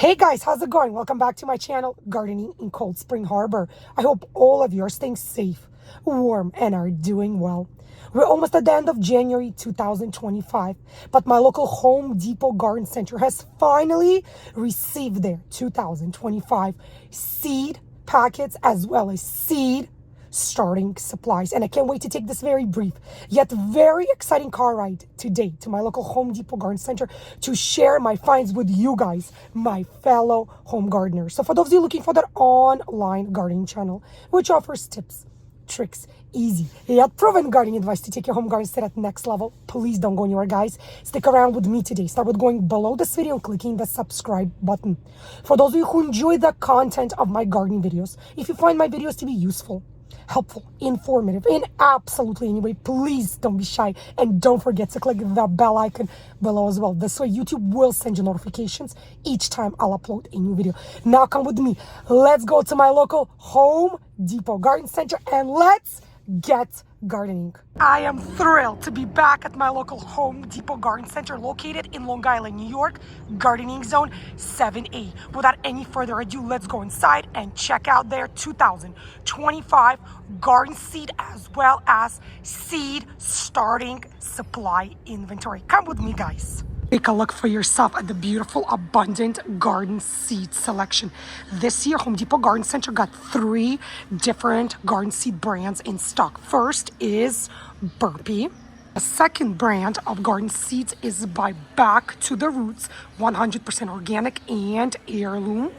Hey guys, how's it going? Welcome back to my channel, Gardening in Cold Spring Harbor. I hope all of you are staying safe, warm, and are doing well. We're almost at the end of January 2025, but my local Home Depot Garden Center has finally received their 2025 seed packets as well as seed starting supplies, and I can't wait to take this very brief yet very exciting car ride today to my local Home Depot Garden Center to share my finds with you guys, my fellow home gardeners. So for those of you looking for that online gardening channel which offers tips, tricks, easy yet proven gardening advice to take your home garden to that next level, please don't go anywhere, guys. Stick around with me today. Start with going below this video and clicking the subscribe button. For those of you who enjoy the content of my gardening videos, if you find my videos to be useful, helpful, informative, in absolutely any way, please don't be shy and don't forget to click the bell icon below as well. This way YouTube will send you notifications each time I'll upload a new video. Now come with me. Let's go to my local Home Depot Garden Center and let's get gardening. I am thrilled to be back at my local Home Depot Garden Center located in Long Island, New York, Gardening Zone 7A. Without any further ado, let's go inside and check out their 2025 garden seed as well as seed starting supply inventory. Come with me, guys. Take a look for yourself at the beautiful, abundant garden seed selection. This year, Home Depot Garden Center got 3 different garden seed brands in stock. First is Burpee. The second brand of garden seeds is by Back to the Roots, 100% organic and heirloom.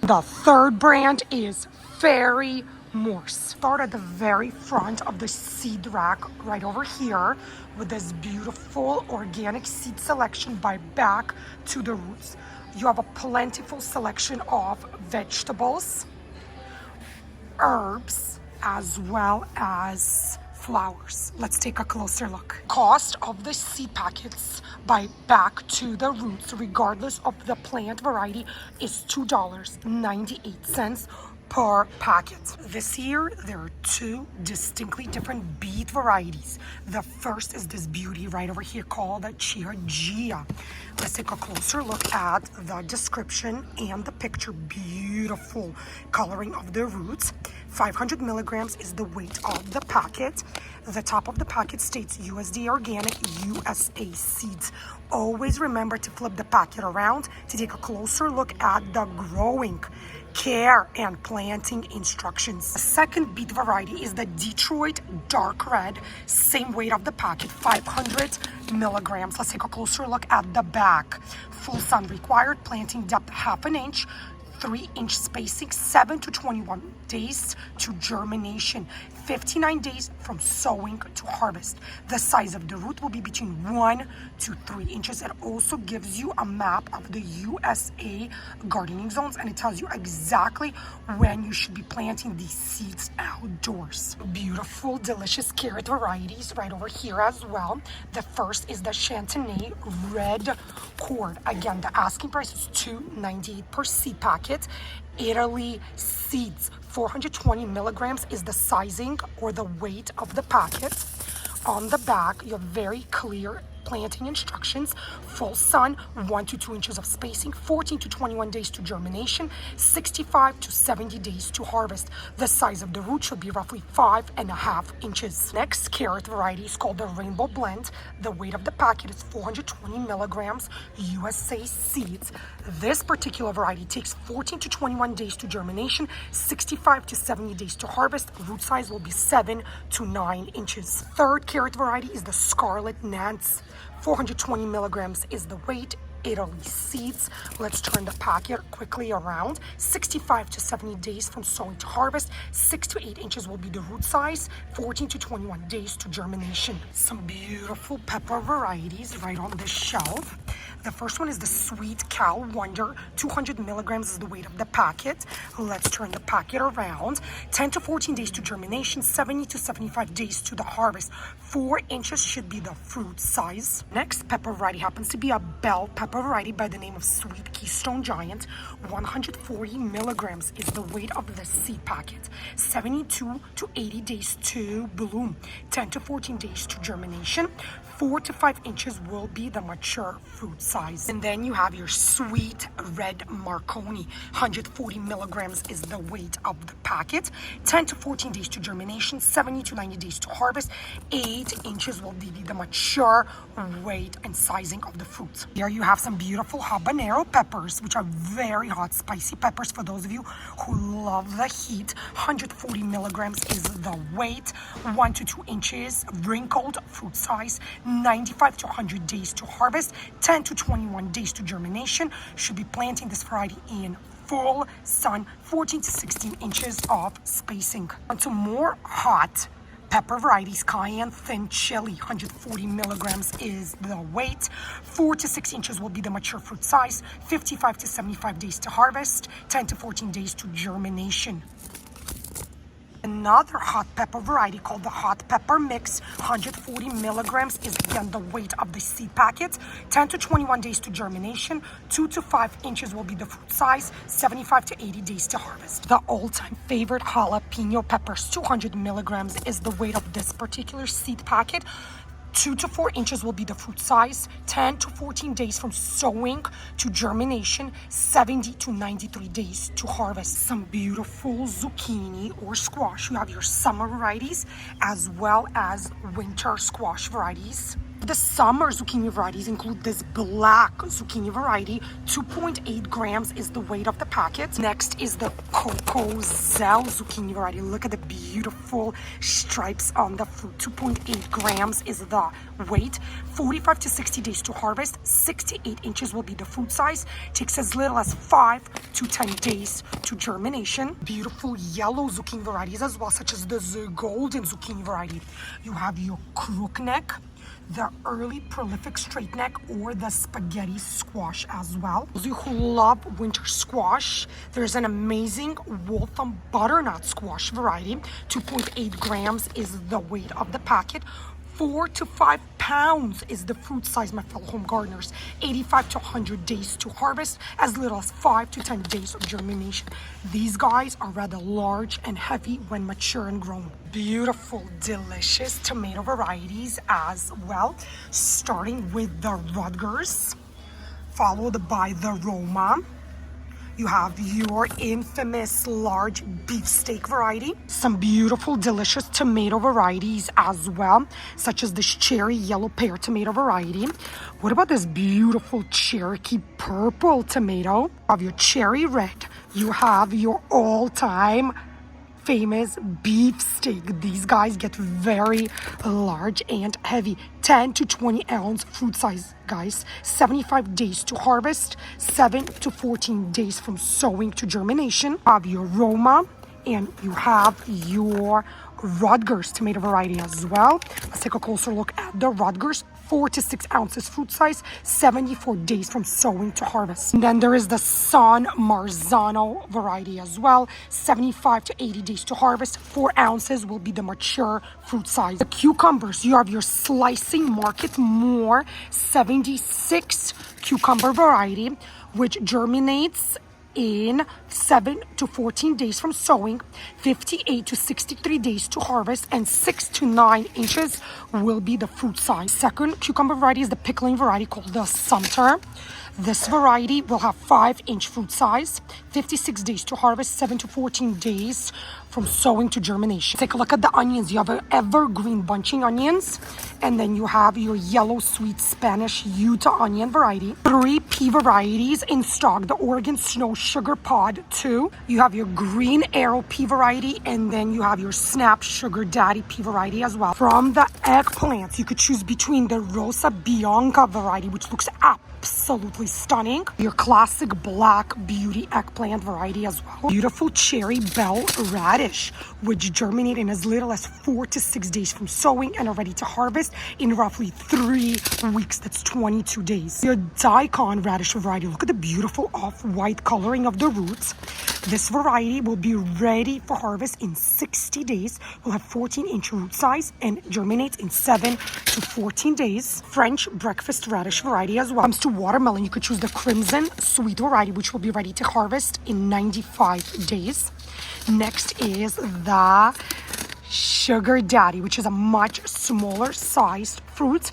The third brand is Ferry-Morse. Start at the very front of the seed rack right over here with this beautiful organic seed selection by Back to the Roots. You have a plentiful selection of vegetables, herbs, as well as flowers. Let's take a closer look. Cost of the seed packets by Back to the Roots, regardless of the plant variety, is $2.98 per packet. This year, there are 2 distinctly different beet varieties. The first is this beauty right over here called Chia. Let's take a closer look at the description and the picture. Beautiful coloring of the roots. 500 milligrams is the weight of the packet. The top of the packet states USDA Organic USA Seeds. Always remember to flip the packet around to take a closer look at the growing, care, and planting instructions. The second beet variety is the Detroit Dark Red. Same weight of the packet, 500 milligrams. Let's take a closer look at the back. Full sun required, planting depth 1/2 inch, 3-inch spacing, 7 to 21 days to germination, 59 days from sowing to harvest. The size of the root will be between 1 to 3 inches. It also gives you a map of the USA gardening zones, and it tells you exactly when you should be planting these seeds outdoors. Beautiful, delicious carrot varieties right over here as well. The first is the Chantenay Red Cord. Again, the asking price is $2.98 per seed packet. Italy seeds, 420 milligrams is the sizing or the weight of the packet. On the back, you have very clear planting instructions. Full sun, 1 to 2 inches of spacing, 14 to 21 days to germination, 65 to 70 days to harvest. The size of the root should be roughly 5.5 inches. Next carrot variety is called the Rainbow Blend. The weight of the packet is 420 milligrams, USA Seeds. This particular variety takes 14 to 21 days to germination, 65 to 70 days to harvest. Root size will be 7 to 9 inches. Third carrot variety is the Scarlet Nance. 420 milligrams is the weight. Italy seeds. Let's turn the packet quickly around. 65 to 70 days from sowing to harvest. 6 to 8 inches will be the root size. 14 to 21 days to germination. Some beautiful pepper varieties right on the shelf. The first one is the Sweet Cal Wonder. 200 milligrams is the weight of the packet. Let's turn the packet around. 10 to 14 days to germination, 70 to 75 days to the harvest. 4 inches should be the fruit size. Next pepper variety happens to be a bell pepper variety by the name of Sweet Keystone Giant. 140 milligrams is the weight of the seed packet. 72 to 80 days to bloom. 10 to 14 days to germination. 4 to 5 inches will be the mature fruit size. And then you have your sweet red Marconi. 140 milligrams is the weight of the packet. 10 to 14 days to germination, 70 to 90 days to harvest. 8 inches will be the mature weight and sizing of the fruit. Here you have some beautiful habanero peppers, which are very hot, spicy peppers for those of you who love the heat. 140 milligrams is the weight. 1 to 2 inches, wrinkled fruit size. 95 to 100 days to harvest. 10 to 21 days to germination. Should be planting this variety in full sun, 14 to 16 inches of spacing. On to more hot pepper varieties. Cayenne thin chili, 140 milligrams is the weight. 4 to 6 inches will be the mature fruit size. 55 to 75 days to harvest. 10 to 14 days to germination. Another hot pepper variety called the hot pepper mix, 140 milligrams is again the weight of the seed packet. 10 to 21 days to germination. 2 to 5 inches will be the fruit size. 75 to 80 days to harvest. The all-time favorite jalapeno peppers, 200 milligrams is the weight of this particular seed packet. 2 to 4 inches will be the fruit size. 10 to 14 days from sowing to germination. 70 to 93 days to harvest. Some beautiful zucchini or squash. You have your summer varieties as well as winter squash varieties. The summer zucchini varieties include this black zucchini variety. 2.8 grams is the weight of the packet. Next is the Coco Zell zucchini variety. Look at the beautiful stripes on the fruit. 2.8 grams is the weight. 45 to 60 days to harvest. 6 to 8 inches will be the fruit size. Takes as little as 5 to 10 days to germination. Beautiful yellow zucchini varieties as well, such as the golden zucchini variety. You have your crookneck, the early prolific straight neck, or the spaghetti squash as well. Those of you who love winter squash, there's an amazing Waltham butternut squash variety. 2.8 grams is the weight of the packet. 4 to 5 pounds is the fruit size, my fellow home gardeners. 85 to 100 days to harvest, as little as 5 to 10 days of germination. These guys are rather large and heavy when mature and grown. Beautiful, delicious tomato varieties as well, starting with the Rutgers, followed by the Roma. You have your infamous large beefsteak variety. Some beautiful, delicious tomato varieties as well, such as this cherry yellow pear tomato variety. What about this beautiful Cherokee purple tomato? You have your cherry red. You have your all-time famous beefsteak. These guys get very large and heavy. 10 to 20 ounce fruit size, guys. 75 days to harvest. 7 to 14 days from sowing to germination. You have your Roma and you have your Rutgers tomato variety as well. Let's take a closer look at the Rutgers. 4 to 6 ounces fruit size, 74 days from sowing to harvest. And then there is the San Marzano variety as well, 75 to 80 days to harvest. 4 ounces will be the mature fruit size. The cucumbers, you have your Slicing Market More 76 cucumber variety, which germinates in 7 to 14 days from sowing, 58 to 63 days to harvest, and 6 to 9 inches will be the fruit size. Second cucumber variety is the pickling variety called the Sumter. This variety will have 5-inch fruit size, 56 days to harvest, 7 to 14 days from sowing to germination. Take a look at the onions. You have an evergreen bunching onions, and then you have your yellow sweet Spanish Utah onion variety. 3 pea varieties in stock. The Oregon Snow Sugar Pod 2. You have your Green Arrow pea variety, and then you have your Snap Sugar Daddy pea variety as well. From the eggplants, you could choose between the Rosa Bianca variety, which looks absolutely stunning, your classic Black Beauty eggplant variety as well. Beautiful cherry bell radish, which germinate in as little as 4 to 6 days from sowing and are ready to harvest in roughly 3 weeks. That's 22 days. Your daikon radish variety, look at the beautiful off-white coloring of the roots. This variety will be ready for harvest in 60 days. Will have 14-inch root size and germinates in 7 to 14 days. French breakfast radish variety as well. Comes to watermelon, you could choose the crimson sweet variety, which will be ready to harvest in 95 days. Next is the Sugar Daddy, which is a much smaller sized fruit.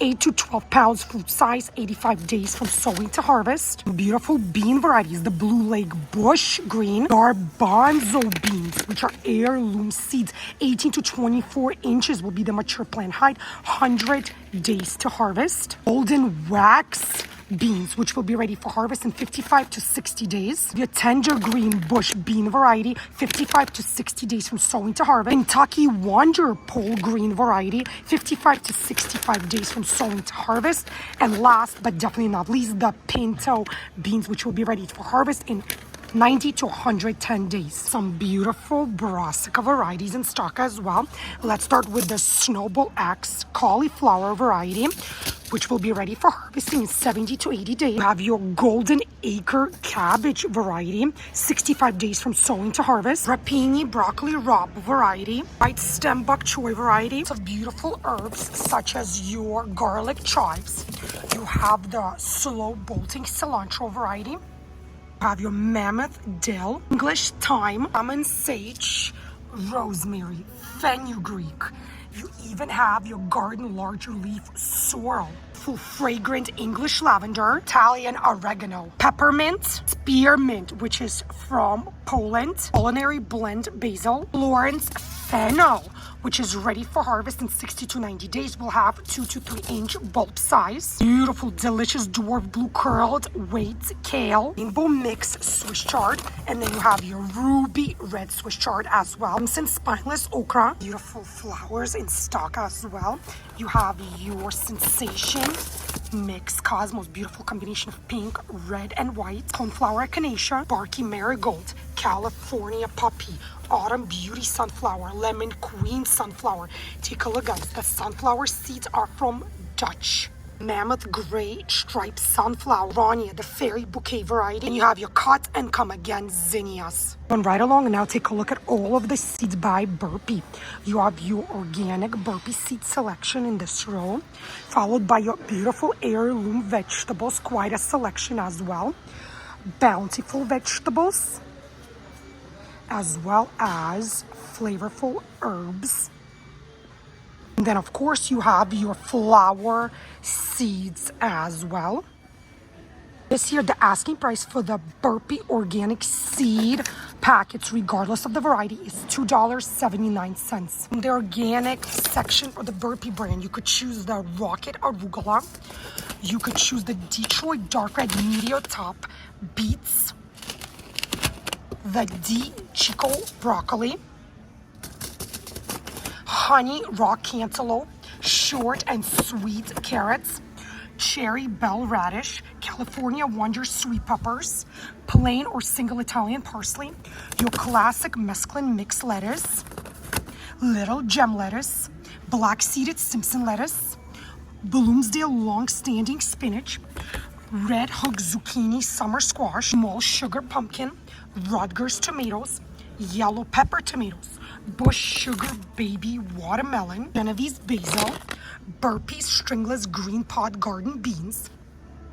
8 to 12 pounds fruit size, 85 days from sowing to harvest. Beautiful bean varieties, the Blue Lake Bush Green, Garbanzo beans, which are heirloom seeds. 18 to 24 inches will be the mature plant height, 100 days to harvest. Golden Wax beans, which will be ready for harvest in 55 to 60 days. The tender green bush bean variety, 55 to 60 days from sowing to harvest. Kentucky Wonder Pole green variety, 55 to 65 days from sowing to harvest. And last but definitely not least, the Pinto beans, which will be ready for harvest in 90 to 110 days. Some beautiful brassica varieties in stock as well. Let's start with the Snowball X cauliflower variety, which will be ready for harvesting in 70 to 80 days. You have your Golden Acre cabbage variety, 65 days from sowing to harvest. Rapini broccoli rabe variety, white stem bok choy variety of beautiful herbs such as your garlic chives. You have the slow bolting cilantro variety. You have your mammoth dill, English thyme, lemon sage, rosemary, fenugreek. You even have your garden larger leaf sorrel, full fragrant English lavender, Italian oregano, peppermint, spearmint, which is from Poland, culinary blend basil, Florence fennel, which is ready for harvest in 60 to 90 days. Will have 2 to 3 inch bulb size. Beautiful, delicious dwarf blue curled wheat kale, rainbow mix Swiss chard, and then you have your ruby red Swiss chard as well. Crimson spineless okra, beautiful flowers in stock as well. You have your sensation mix cosmos, beautiful combination of pink, red, and white. Coneflower echinacea, barky marigold, California poppy, autumn beauty sunflower, lemon queen sunflower. Take a look, guys. The sunflower seeds are from Dutch. Mammoth gray striped sunflower, Rania, the fairy bouquet variety. And you have your cut and come again zinnias. Run right along and now take a look at all of the seeds by Burpee. You have your organic Burpee seed selection in this row, followed by your beautiful heirloom vegetables, quite a selection as well. Bountiful vegetables, as well as flavorful herbs. And then, of course, you have your flower seeds as well. This year, the asking price for the Burpee organic seed packets, regardless of the variety, is $2.79. In the organic section for the Burpee brand, you could choose the Rocket Arugula. You could choose the Detroit Dark Red Meteor Top Beets, the D Chico Broccoli, Honey Raw Cantaloupe, short and sweet carrots, Cherry Bell Radish, California Wonder Sweet Peppers, plain or single Italian parsley, your classic mesclun mixed lettuce, little gem lettuce, black-seeded Simpson lettuce, Bloomsdale long-standing spinach, red hook zucchini summer squash, small sugar pumpkin, Rutgers tomatoes, yellow pepper tomatoes, bush sugar baby watermelon, Genovese basil, Burpee's stringless green pod garden beans,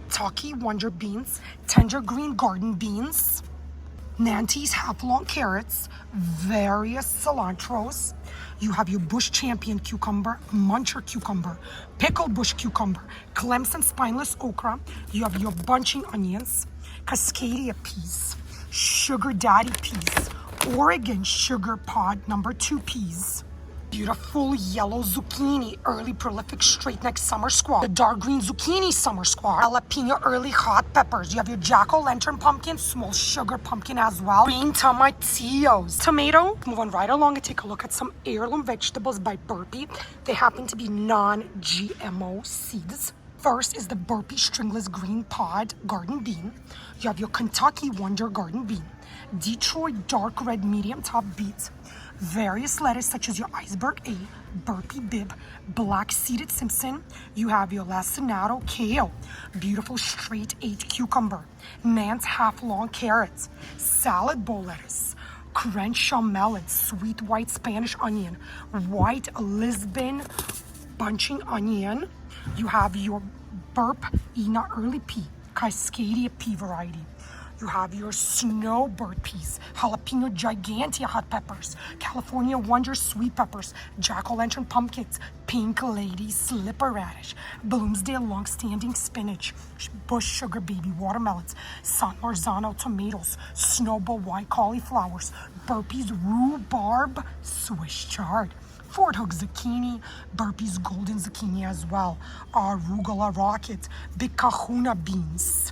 Taki wonder beans, tender green garden beans, Nante's half-long carrots, various cilantros. You have your bush champion cucumber, muncher cucumber, pickled bush cucumber, Clemson spineless okra. You have your bunching onions, Cascadia peas, sugar daddy peas, Oregon sugar pod number 2 peas, beautiful yellow zucchini, early prolific straight neck summer squash, the dark green zucchini summer squash, jalapeno early hot peppers. You have your jack-o'-lantern pumpkin, small sugar pumpkin as well, green tomatillos, tomato. Move on right along and take a look at some heirloom vegetables by Burpee. They happen to be non-GMO seeds. First is the Burpee stringless green pod garden bean. You have your Kentucky Wonder garden bean, Detroit dark red medium top beets, various lettuce such as your Iceberg A, Burpee Bib, black-seeded Simpson. You have your Lacinato kale, beautiful straight 8 cucumber, Nance half-long carrots, salad bowl lettuce, Crenshaw melon, sweet white Spanish onion, white Lisbon bunching onion. You have your Burp Ena early pea, Cascadia pea variety. You have your snowbird peas, jalapeno gigantea hot peppers, California Wonder sweet peppers, jack-o'-lantern pumpkins, pink lady slipper radish, Bloomsdale long-standing spinach, bush sugar baby watermelons, San Marzano tomatoes, snowball white cauliflowers, Burpee's rhubarb Swiss chard, Fort Hook zucchini, Burpee's golden zucchini as well, arugula rocket, big kahuna beans,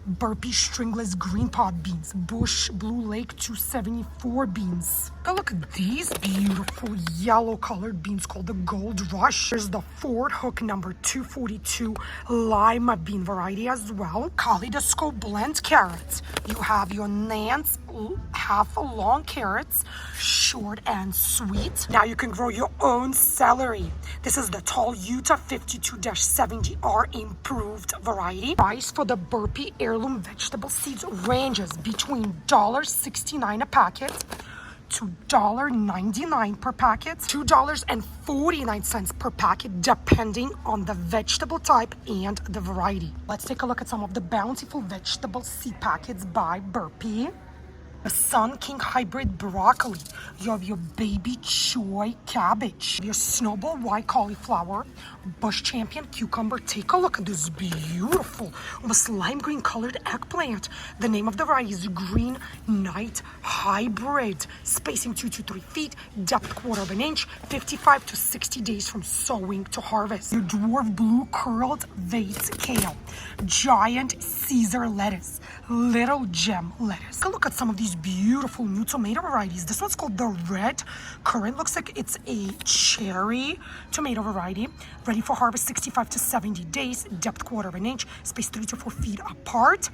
Burpee stringless green pod beans, Bush Blue Lake 274 beans. Go look at these beautiful yellow colored beans called the Gold Rush. There's the Fort Hook number 242 lima bean variety as well. Kaleidoscope blend carrots. You have your Nance half long carrots, short and sweet. Now you can grow your own celery. This is the tall Utah 52-70R improved variety. Price for the Burpee heirloom vegetable seeds ranges between $1.69 a packet to $1.99 per packet, $2.49 per packet, depending on the vegetable type and the variety. Let's take a look at some of the bountiful vegetable seed packets by Burpee. The Sun King hybrid broccoli. You have your baby choy cabbage, your snowball white cauliflower, bush champion cucumber. Take a look at this beautiful, almost lime green colored eggplant. The name of the variety is Green Knight Hybrid. Spacing 2 to 3 feet, depth 1/4 inch, 55 to 60 days from sowing to harvest. Your dwarf blue curled vase kale, giant Caesar lettuce, little gem lettuce. Take a look at some of these beautiful new tomato varieties. This one's called the Red Currant. Looks like it's a cherry tomato variety. Ready for harvest 65 to 70 days, depth 1/4 inch, space 3 to 4 feet apart.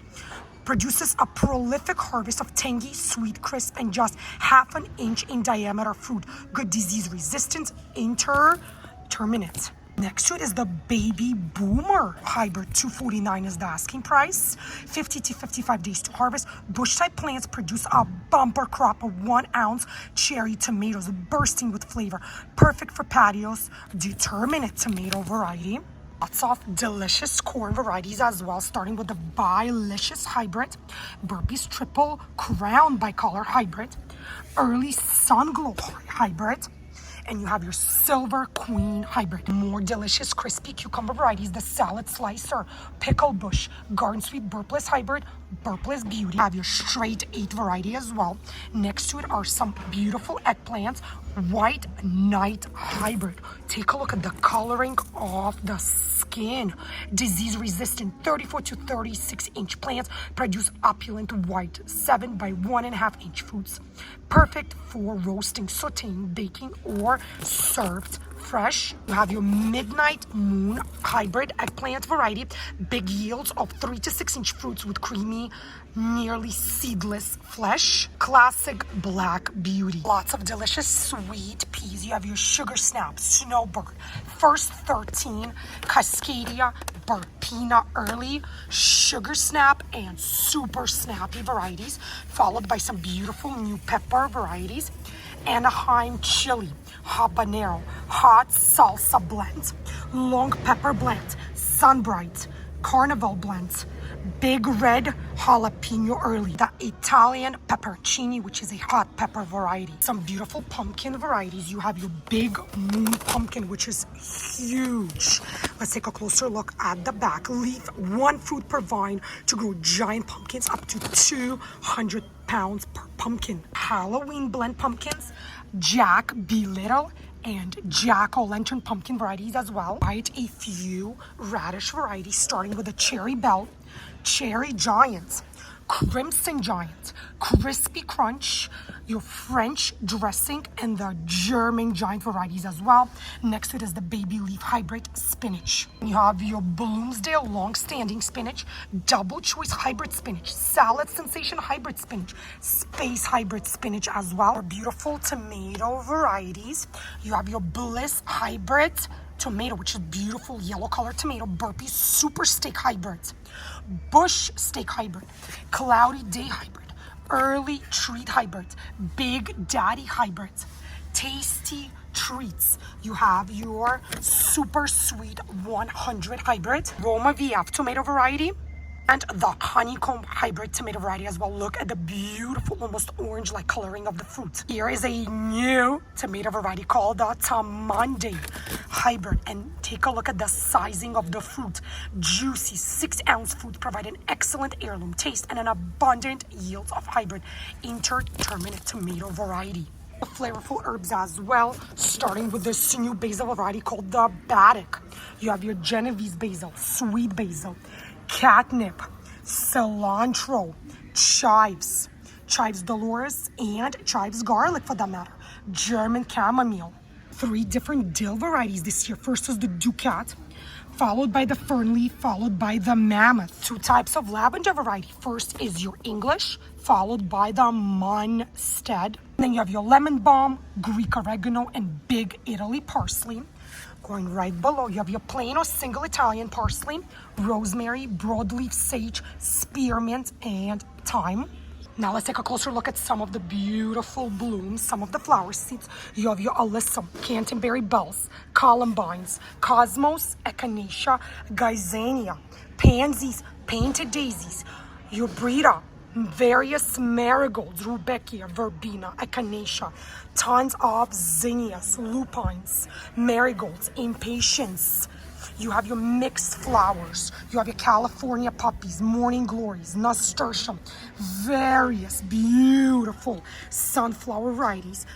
Produces a prolific harvest of tangy, sweet, crisp, and just 1/2 inch in diameter fruit. Good disease resistance, intermittent. Next to it is the Baby Boomer Hybrid. $249 is the asking price. 50 to 55 days to harvest. Bush type plants produce a bumper crop of 1 ounce cherry tomatoes bursting with flavor. Perfect for patios. Determinate tomato variety. Lots of delicious corn varieties as well, starting with the Bilicious Hybrid, Burpee's Triple Crown Bicolor Hybrid, Early Sunglow Hybrid, and you have your Silver Queen Hybrid. More delicious crispy cucumber varieties, the Salad Slicer, Pickle Bush, Garden Sweet Burpless Hybrid, Burpless Beauty. You have your Straight 8 variety as well. Next to it are some beautiful eggplants, White Knight Hybrid. Take a look at the coloring of the skin. Disease resistant 34 to 36 inch plants produce opulent white 7 by 1.5 inch fruits. Perfect for roasting, sauteing, baking, or served fresh. You have your Midnight Moon Hybrid eggplant variety. Big yields of 3 to 6 inch fruits with creamy, nearly seedless flesh. Classic Black Beauty. Lots of delicious sweet peas. You have your Sugar Snap, Snowbird, First 13, Cascadia, Burpina Early, Sugar Snap, and Super Snappy varieties, followed by some beautiful new pepper varieties. Anaheim Chili, Habanero, Hot Salsa Blend, Long Pepper Blend, Sunbright, Carnival Blend, Big Red Jalapeno Early, the Italian Pepperoncini, which is a hot pepper variety. Some beautiful pumpkin varieties. You have your Big Moon Pumpkin, which is huge. Let's take a closer look at the back. Leave 1 fruit per vine to grow giant pumpkins up to 200 pounds per pumpkin. Halloween blend pumpkins, Jack B. Little, and jack-o'-lantern pumpkin varieties as well. Quite a few radish varieties, starting with the Cherry Belle, Cherry Giant, Crimson Giant, Crispy Crunch, your French Dressing, and the German Giant varieties as well. Next to it is the Baby Leaf Hybrid Spinach. You have your Bloomsdale Long-Standing Spinach, Double Choice Hybrid Spinach, Salad Sensation Hybrid Spinach, Space Hybrid Spinach as well. For beautiful tomato varieties, you have your Bliss Hybrid Tomato, which is beautiful yellow color tomato, Burpee Super Steak Hybrid, Bush Steak Hybrid, Cloudy Day Hybrid, Early Treat Hybrid, Big Daddy Hybrid, Tasty Treats. You have your Super Sweet 100 Hybrid, Roma VF tomato variety, And the honeycomb hybrid tomato variety as well. Look at the beautiful, almost orange-like coloring of the fruit. Here is a new tomato variety called the Tamande hybrid. And take a look at the sizing of the fruit. Juicy 6-ounce fruit provide an excellent heirloom taste and an abundant yield of hybrid interdeterminate tomato variety. Flavorful herbs as well, starting with this new basil variety called the Baddock. You have your Genovese basil, sweet basil, catnip, cilantro, chives dolores, and chives garlic for that matter, German chamomile. 3 different dill varieties this year. First is the Ducat, followed by the Fernleaf, followed by the Mammoth. 2 types of lavender variety. First is your English, followed by the Munstead. Then you have your lemon balm, Greek oregano, and big Italy parsley. Going right below, you have your plain or single Italian parsley, rosemary, broadleaf sage, spearmint, and thyme. Now let's take a closer look at some of the beautiful blooms, some of the flower seeds. You have your alyssum, canterbury bells, columbines, cosmos, echinacea, gazania, pansies, painted daisies, your brita, various marigolds, rudbeckia, verbena, echinacea, tons of zinnias, lupines, marigolds, impatiens. You have your mixed flowers. You have your California poppies, morning glories, nasturtium, various beautiful sunflower varieties.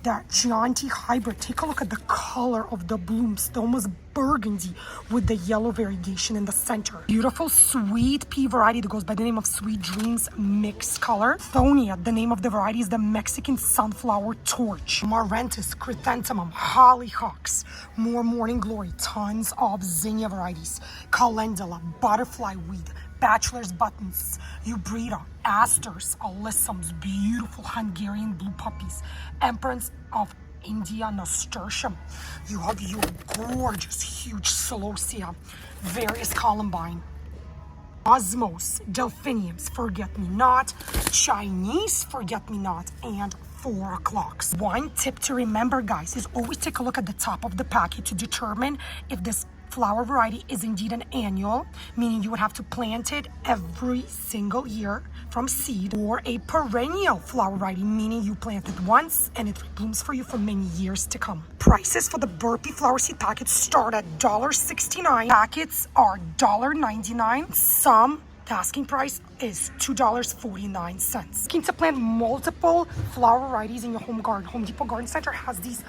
That Chianti hybrid, take a look at the color of the blooms, the almost burgundy with the yellow variegation in the center. Beautiful sweet pea variety that goes by the name of Sweet Dreams mixed color. Thonia, the name of the variety is the Mexican sunflower torch. Marentis, chrysanthemum, hollyhocks, more morning glory, tons of zinnia varieties. Calendula, butterfly weed, bachelor's buttons, eubrita, asters, alyssums, beautiful Hungarian blue poppies, empress of India nasturtium. You have your gorgeous huge celosia, various columbine, cosmos, delphiniums, forget-me-not, Chinese forget-me-not, and 4 o'clocks. One tip to remember, guys, is always take a look at the top of the packet to determine if this flower variety is indeed an annual, meaning you would have to plant it every single year from seed, or a perennial flower variety, meaning you plant it once and it blooms for you for many years to come. Prices for the Burpee flower seed packets start at $1.69. Packets are $1.99. Some the asking price is $2.49. Looking to plant multiple flower varieties in your home garden, Home Depot Garden Center has these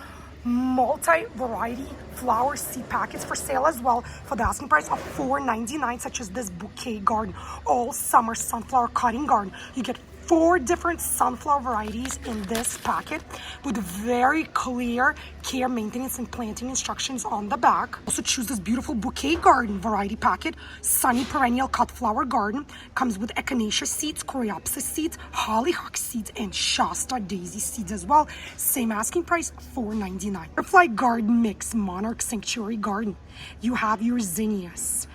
multi-variety flower seed packets for sale as well for the asking price of $4.99, such as this bouquet garden, all summer sunflower cutting garden. You get 4 different sunflower varieties in this packet with very clear care, maintenance, and planting instructions on the back. Also choose this beautiful bouquet garden variety packet. Sunny perennial cut flower garden comes with echinacea seeds, coreopsis seeds, hollyhock seeds, and Shasta daisy seeds as well. Same asking price, $4.99. Butterfly garden mix, monarch sanctuary garden. You have your zinnias,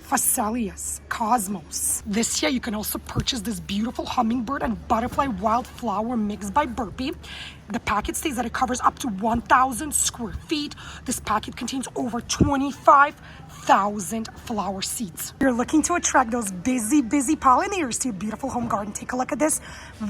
Phacelias, Cosmos. This year you can also purchase this beautiful hummingbird and butterfly wildflower mix by Burpee. The packet states that it covers up to 1,000 square feet. This packet contains over 25,000 flower seeds. You're looking to attract those busy pollinators to your beautiful home garden. Take a look at this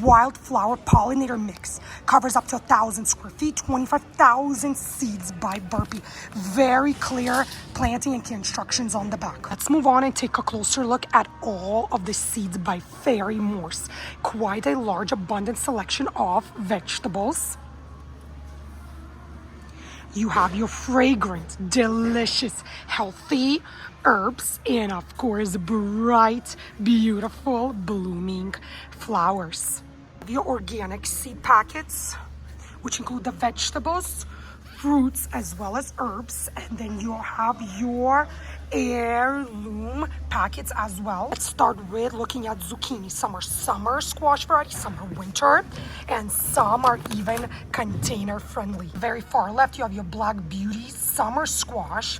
wildflower pollinator mix. Covers up to 1,000 square feet, 25,000 seeds by Burpee. Very clear planting and care instructions on the back. Let's move on and take a closer look at all of the seeds by Ferry-Morse. Quite a large, abundant selection of vegetables. You have your fragrant, delicious, healthy herbs, and of course, bright, beautiful, blooming flowers. Your organic seed packets, which include the vegetables, fruits, as well as herbs, and then you have your heirloom packets as well. Let's start with looking at zucchini. Some are summer squash variety, some are winter, and some are even container friendly. Very far left, you have your Black Beauty summer squash,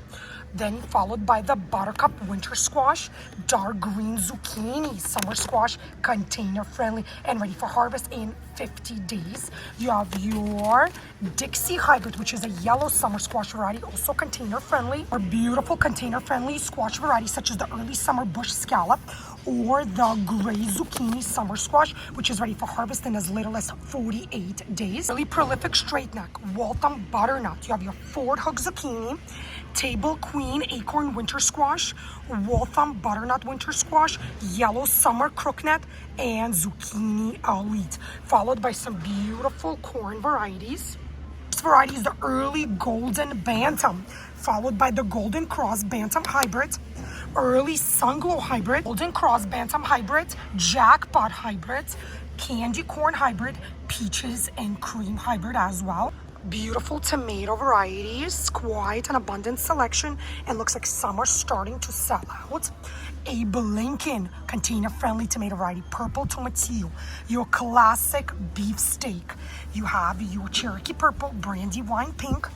then followed by the buttercup winter squash, dark green zucchini summer squash, container friendly and ready for harvest in 50 days. You have your Dixie hybrid, which is a yellow summer squash variety, also container friendly, or beautiful container friendly squash varieties such as the early summer bush scallop or the gray zucchini summer squash, which is ready for harvest in as little as 48 days. Really prolific straight neck, Waltham butternut. You have your Ford hook zucchini, table queen acorn winter squash, Waltham butternut winter squash, yellow summer crookneck, and zucchini elite, followed by some beautiful corn varieties. This variety is the early golden bantam, followed by the golden cross bantam hybrid, early sunglow hybrid, golden cross bantam hybrid, jackpot hybrid, candy corn hybrid, peaches and cream hybrid as well. Beautiful tomato varieties, quite an abundant selection, and looks like some are starting to sell out. Abe Lincoln container-friendly tomato variety, purple tomatillo, your classic beef steak. You have your Cherokee purple, brandywine pink,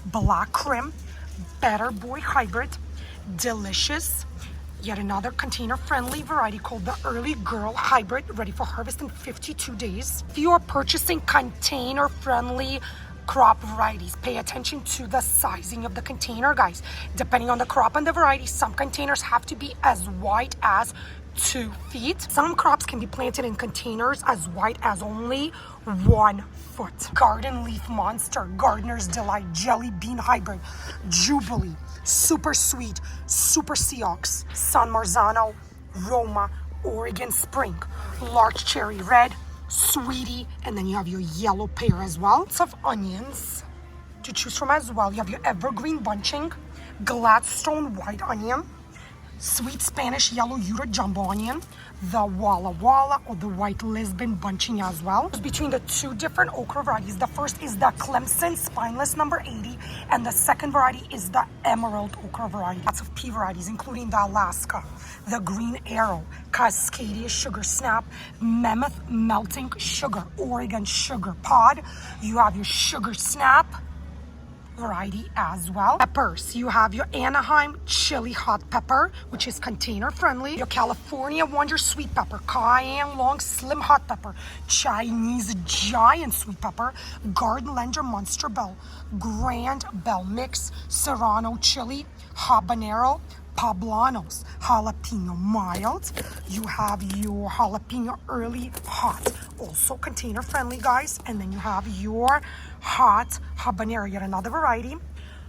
black crim, better boy hybrid, delicious. Yet another container-friendly variety called the Early Girl Hybrid, ready for harvest in 52 days. If you are purchasing container-friendly crop varieties, pay attention to the sizing of the container, guys. Depending on the crop and the variety, some containers have to be as wide as 2 feet. Some crops can be planted in containers as wide as only 1 foot. Garden Leaf Monster, Gardener's Delight, Jelly Bean Hybrid, Jubilee, Super Sweet, Super Seox, San Marzano, Roma, Oregon Spring, Large Cherry Red, Sweetie, and then you have your yellow pear as well. Lots of onions to choose from as well. You have your evergreen bunching, Gladstone white onion, sweet Spanish yellow Utah jumbo onion, the Walla Walla or the white Lisbon bunching as well. Between the two different okra varieties, the first is the Clemson spineless number 80, and the second variety is the Emerald okra variety. Lots of pea varieties, including the Alaska, the Green Arrow, Cascadia Sugar Snap, Mammoth Melting Sugar, Oregon Sugar Pod. You have your Sugar Snap variety as well. Peppers, you have your Anaheim chili hot pepper, which is container friendly, your California Wonder sweet pepper, Cayenne long slim hot pepper, Chinese giant sweet pepper, Garden Lender Monster Bell, Grand Bell Mix, Serrano chili, habanero, Poblanos, jalapeno mild. You have your jalapeno early hot, also container friendly, guys. And then you have your hot habanero, yet another variety,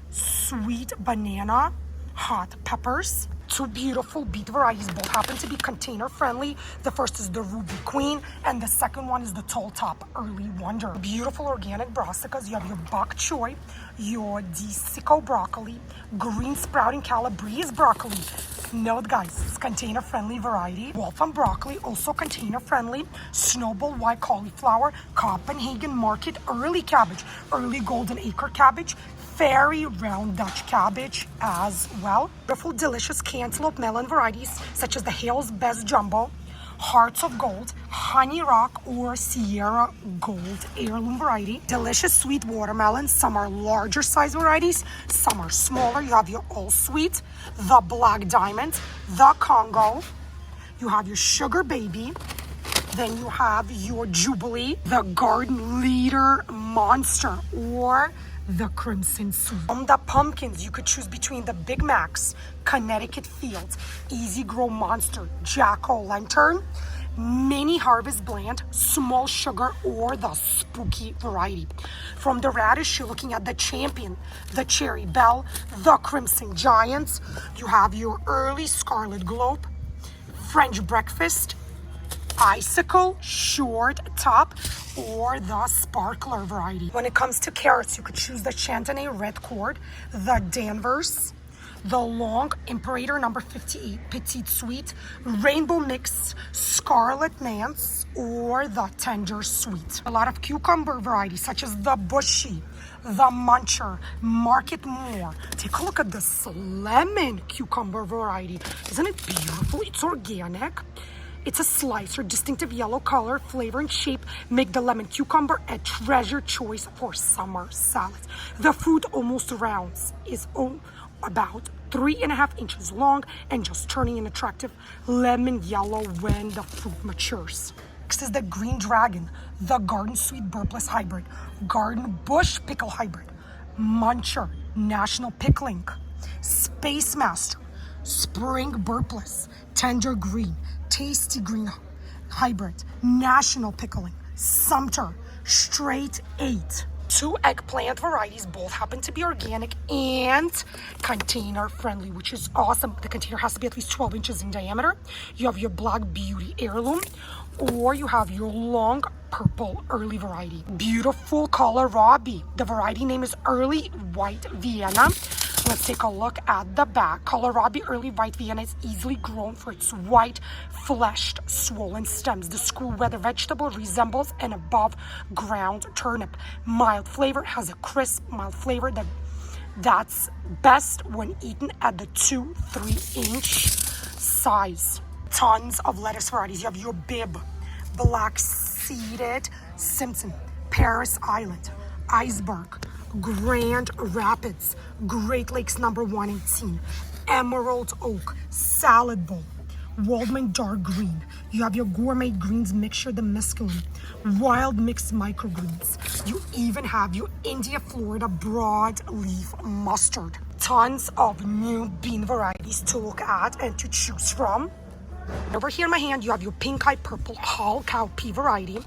sweet banana hot peppers. Two beautiful beet varieties, both happen to be container friendly. The first is the Ruby Queen, and the second one is the Tall Top Early Wonder. Beautiful organic brassicas. You have your bok choy, your desico broccoli, green sprouting Calabrese broccoli. Note, guys, it's container friendly variety. Waltham broccoli, also container friendly. Snowball white cauliflower, Copenhagen Market early cabbage, early golden acre cabbage, Fairy round Dutch cabbage as well. Beautiful, delicious cantaloupe melon varieties such as the Hale's Best Jumbo, Hearts of Gold, Honey Rock, or Sierra Gold heirloom variety. Delicious sweet watermelons. Some are larger size varieties, some are smaller. You have your All Sweet, the Black Diamond, the Congo. You have your Sugar Baby. Then you have your Jubilee, the Garden Leader Monster, or the Crimson Sweet. From the pumpkins, you could choose between the Big Macs, Connecticut Fields, Easy Grow Monster, Jack-o'-lantern, Mini Harvest Blend, Small Sugar, or the Spooky variety. From the radish, you're looking at the Champion, the Cherry Belle, the Crimson Giants. You have your Early Scarlet Globe, French Breakfast, Icicle, Short Top, or the Sparkler variety. When it comes to carrots, you could choose the Chantenay Red Cord, the Danvers, the Long Imperator number 58 Petite Sweet, Rainbow Mix, Scarlet Nance, or the Tender Sweet. A lot of cucumber varieties such as the Bushy, the Muncher, Market More. Take a look at this lemon cucumber variety. Isn't it beautiful? It's organic. It's a slice or distinctive yellow color, flavor, and shape make the lemon cucumber a treasure choice for summer salads. The fruit almost rounds, is about 3.5 inches long and just turning an attractive lemon yellow when the fruit matures. Next is the Green Dragon, the Garden Sweet Burpless Hybrid, Garden Bush Pickle Hybrid, Muncher, National Pickling, Space Master, spring burpless, tender green, tasty green hybrid, national pickling, Sumter, straight 8. 2 eggplant varieties, both happen to be organic and container friendly, which is awesome. The container has to be at least 12 inches in diameter. You have your Black Beauty heirloom, or you have your long purple early variety. Beautiful kohlrabi. The variety name is Early White Vienna. Let's take a look at the back. Kohlrabi Early White Vienna is easily grown for its white, fleshed, swollen stems. The screw-weather vegetable resembles an above-ground turnip. Mild flavor, has a crisp, mild flavor that's best when eaten at the 2-3 inch size. Tons of lettuce varieties. You have your Bib, Black-Seeded Simpson, Paris Island, Iceberg, Grand Rapids, Great Lakes number 118, Emerald Oak, Salad Bowl, Waldman Dark Green. You have your Gourmet Greens Mixture, the mesclun, Wild Mixed Microgreens. You even have your India, Florida Broadleaf Mustard. Tons of new bean varieties to look at and to choose from. Over here in my hand, you have your Pink Eye Purple Hull Cowpea variety.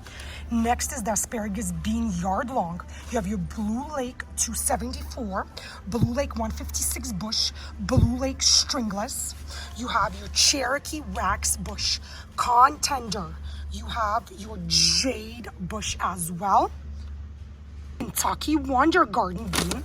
Next is the asparagus bean yard long. You have your Blue Lake 274, Blue Lake 156 bush, Blue Lake stringless. You have your Cherokee wax bush, Contender. You have your Jade bush as well. Kentucky Wonder Garden bean.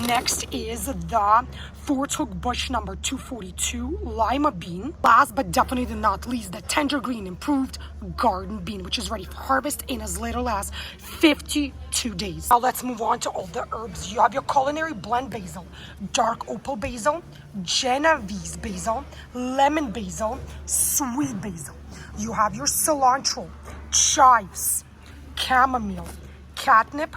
Next is the Fort Hook bush number 242 lima bean. Last but definitely not least, the tender green improved garden bean, which is ready for harvest in as little as 52 days. Now let's move on to all the herbs. You have your culinary blend basil, dark opal basil, Genovese basil, lemon basil, sweet basil. You have your cilantro, chives, chamomile, catnip,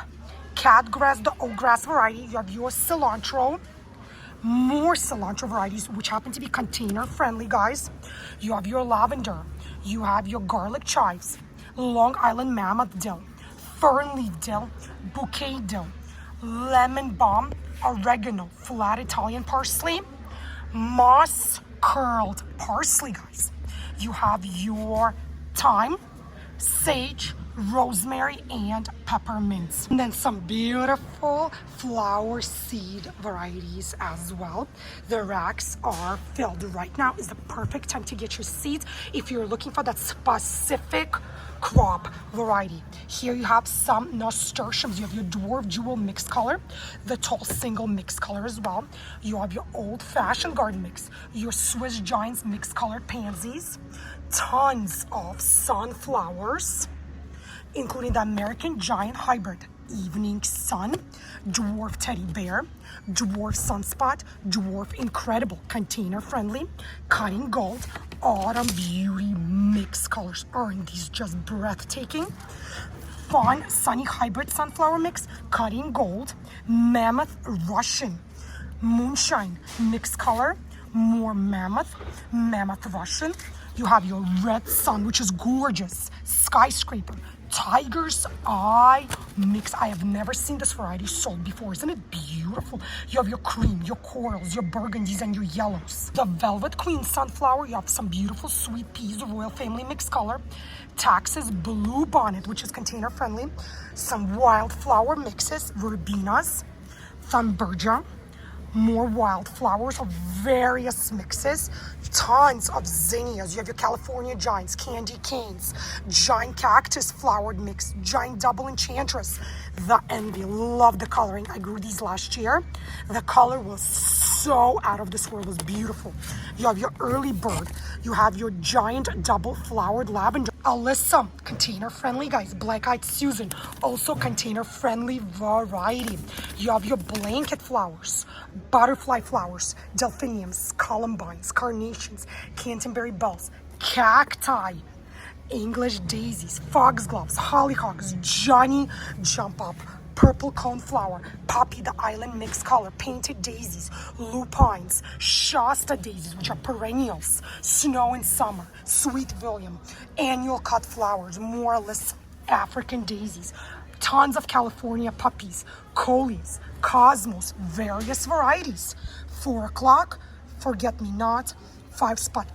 catgrass, the oak grass variety. You have your cilantro, more cilantro varieties, which happen to be container friendly, guys. You have your lavender, you have your garlic chives, Long Island mammoth dill, fern leaf dill, bouquet dill, lemon balm, oregano, flat Italian parsley, moss curled parsley, guys. You have your thyme, sage, rosemary, and peppermints. And then some beautiful flower seed varieties as well. The racks are filled. Right now is the perfect time to get your seeds if you're looking for that specific crop variety. Here you have some nasturtiums. You have your dwarf jewel mixed color, the tall single mixed color as well. You have your old-fashioned garden mix, your Swiss giants mixed colored pansies, tons of sunflowers, including the American Giant Hybrid, Evening Sun, Dwarf Teddy Bear, Dwarf Sunspot, Dwarf Incredible, container friendly, Cutting Gold, Autumn Beauty mixed colors. Aren't these just breathtaking? Fun Sunny Hybrid Sunflower Mix, Cutting Gold, Mammoth Russian, Moonshine mixed color, more Mammoth, Mammoth Russian. You have your Red Sun, which is gorgeous, Skyscraper, Tiger's Eye mix. I have never seen this variety sold before. Isn't it beautiful? You have your cream, your corals, your burgundies, and your yellows. The Velvet Queen Sunflower. You have some beautiful sweet peas, Royal Family mixed color. Texas Blue Bonnet, which is container friendly. Some wildflower mixes, verbenas, Thunbergia. More wildflowers of various mixes, tons of zinnias. You have your California Giants, Candy Canes, Giant Cactus flowered mix, Giant Double Enchantress, the Envy. Love the coloring. I grew these last year. The color was so out of this world. It was beautiful. You have your Early Bird. You have your Giant Double Flowered Lavender. Alyssa, container friendly, guys. Black Eyed Susan, also container friendly variety. You have your blanket flowers, butterfly flowers, delphiniums, columbines, carnations, Canterbury bells, cacti, English daisies, foxgloves, hollyhocks, Johnny Jump Up, purple coneflower, poppy the island mixed color, painted daisies, lupines, Shasta daisies, which are perennials, snow in summer, sweet William, annual cut flowers, moreless African daisies, tons of California poppies, coleus, cosmos, various varieties. 4 o'clock, forget-me-not, 5-spot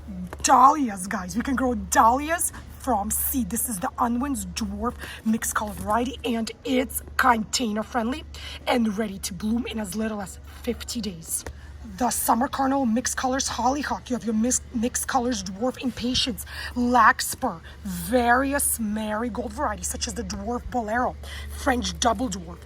dahlias, guys. We can grow dahlias from seed. This is the Unwin's dwarf mixed color variety, and it's container friendly and ready to bloom in as little as 50 days. The Summer Carnival Mixed Colors Hollyhock. You have your mixed colors Dwarf Impatiens, Larkspur, various marigold varieties such as the Dwarf Bolero, French Double Dwarf,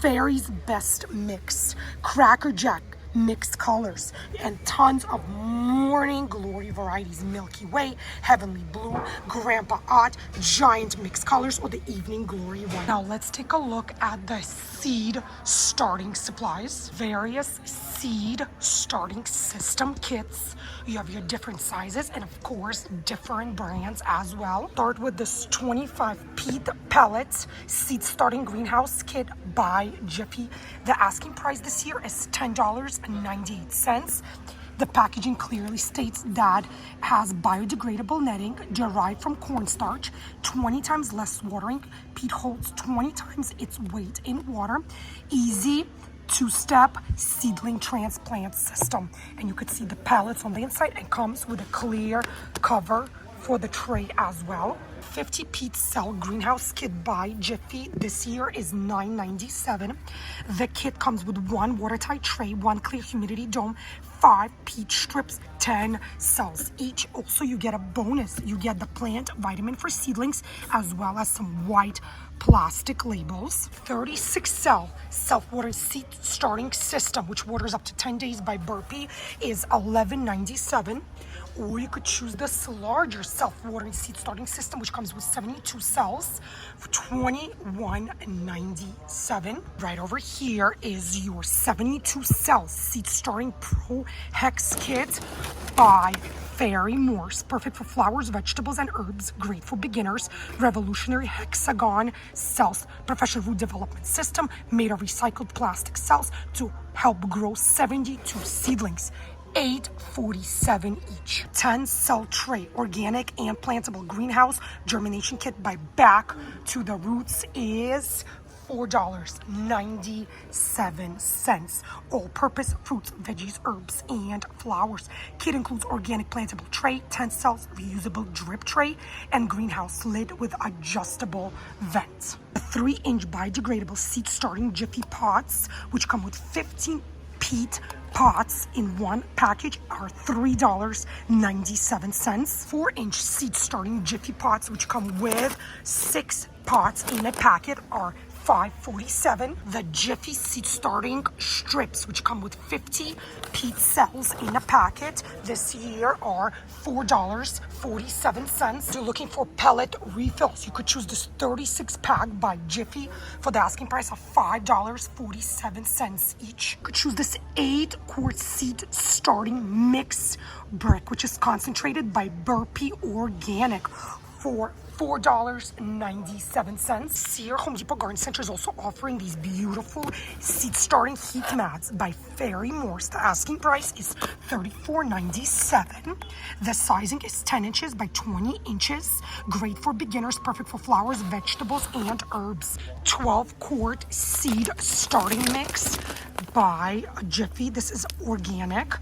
Fairy's Best Mix, Crackerjack mixed colors, and tons of morning glory varieties: Milky Way, Heavenly Blue, Grandpa Ott, giant mixed colors, or the Evening Glory one. Now let's take a look at the seed starting supplies. Various seed starting system kits. You have your different sizes and of course different brands as well. Start with this 25 peat pellets seed starting greenhouse kit by Jiffy. The asking price this year is $10.98. The packaging clearly states that it has biodegradable netting derived from cornstarch, 20 times less watering. Peat holds 20 times its weight in water. Easy two-step seedling transplant system. And you could see the pellets on the inside, and comes with a clear cover for the tray as well. 50 peat cell greenhouse kit by Jiffy this year is $9.97. The kit comes with 1 watertight tray, 1 clear humidity dome, 5 peat strips, 10 cells each. Also, you get a bonus. You get the plant vitamin for seedlings as well as some white plastic labels. 36 cell self-watering seed starting system, which waters up to 10 days by Burpee, is $11.97. Or you could choose this larger self-watering seed starting system, which comes with 72 cells for $21.97. Right over here is your 72 cell seed starting Pro Hex kit by Ferry-Morse. Perfect for flowers, vegetables, and herbs. Great for beginners. Revolutionary hexagon cells. Professional root development system made of recycled plastic cells to help grow 72 seedlings. $8.47 each. 10 cell tray organic and plantable greenhouse germination kit by Back to the Roots is $4.97. All-purpose fruits, veggies, herbs, and flowers. Kit includes organic plantable tray, 10 cells reusable drip tray, and greenhouse lid with adjustable vents. The 3-inch biodegradable seed starting Jiffy pots, which come with 15 peat pots in one package, are $3.97. 4-inch seed starting Jiffy pots, which come with 6 pots in a packet, are $5.47. The Jiffy seed starting strips, which come with 50 peat cells in a packet, this year are $4.47. You're looking for pellet refills, you could choose this 36 pack by Jiffy for the asking price of $5.47 each. You could choose this 8-quart seed starting mixed brick, which is concentrated by Burpee Organic, for $4.97. Sear Home Depot Garden Center is also offering these beautiful seed starting heat mats by Ferry-Morse. The asking price is $34.97. The sizing is 10 inches by 20 inches. Great for beginners, perfect for flowers, vegetables, and herbs. 12-quart seed starting mix by Jiffy. This is organic.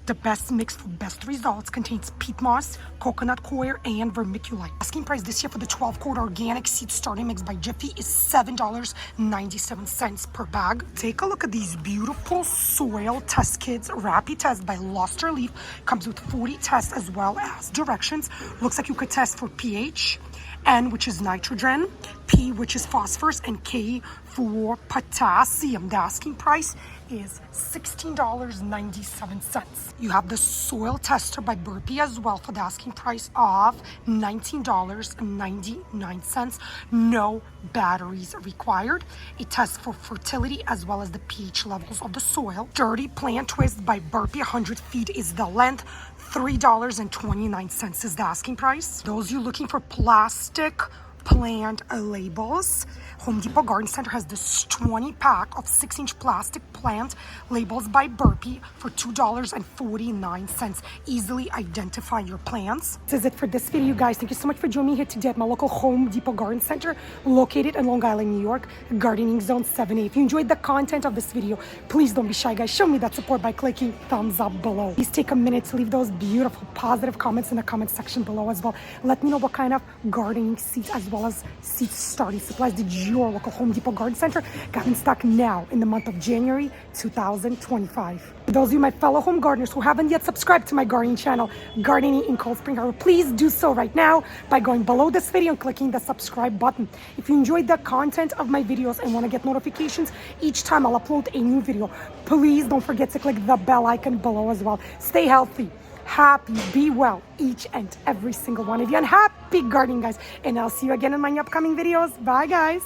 The best mix for best results contains peat moss, coconut coir, and vermiculite. Asking price this year for the 12-quart organic seed starting mix by Jiffy is $7.97 per bag. Take a look at these beautiful soil test kits. Rapid Test by Luster Leaf comes with 40 tests as well as directions. Looks like you could test for pH, N, which is nitrogen, P, which is phosphorus, and K for potassium. The asking price is $16.97. You have the soil tester by Burpee as well for the asking price of $19.99. No batteries required. It tests for fertility as well as the pH levels of the soil. Dirty Plant Twist by Burpee, 100 feet is the length. $3.29 is the asking price. Those you looking for plastic plant labels. Home Depot Garden Center has this 20-pack of 6-inch plastic plant labels by Burpee for $2.49. Easily identify your plants. This is it for this video, guys. Thank you so much for joining me here today at my local Home Depot Garden Center located in Long Island, New York, Gardening Zone 7A. If you enjoyed the content of this video, please don't be shy, guys. Show me that support by clicking thumbs up below. Please take a minute to leave those beautiful positive comments in the comment section below as well. Let me know what kind of gardening seeds as well as seed starting supplies did your local Home Depot Garden Center got in stock now in the month of January 2025. For those of you, my fellow home gardeners who haven't yet subscribed to my gardening channel, Gardening in Cold Spring Harbor, please do so right now by going below this video and clicking the subscribe button. If you enjoyed the content of my videos and want to get notifications each time I'll upload a new video, please don't forget to click the bell icon below as well. Stay healthy, happy, be well, each and every single one of you, and happy gardening, guys. And I'll see you again in my upcoming videos. Bye, guys.